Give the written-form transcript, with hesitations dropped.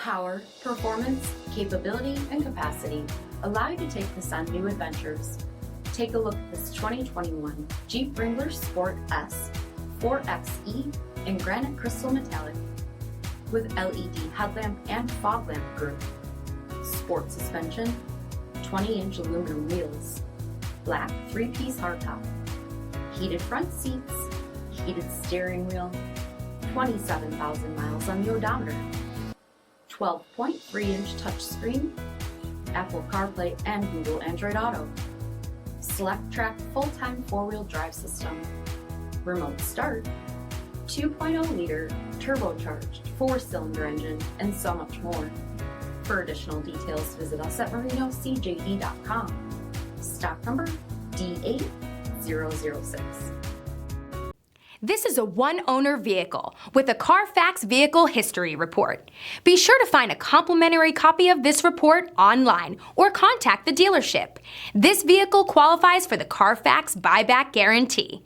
Power, performance, capability, and capacity allow you to take this on new adventures. Take a look at this 2021 Jeep Wrangler Sport S 4xe in granite crystal metallic with LED headlamp and fog lamp group, sport suspension, 20-inch aluminum wheels, black 3-piece hardtop, heated front seats, heated steering wheel, 27,000 miles on the odometer, 12.3-inch touchscreen, Apple CarPlay and Google Android Auto, Select Track full-time 4-wheel drive system, remote start, 2.0-liter turbocharged 4-cylinder engine, and so much more. For additional details, visit us at marinocjd.com. Stock number D8006. This is a one-owner vehicle with a CARFAX Vehicle History Report. Be sure to find a complimentary copy of this report online or contact the dealership. This vehicle qualifies for the CARFAX Buyback Guarantee.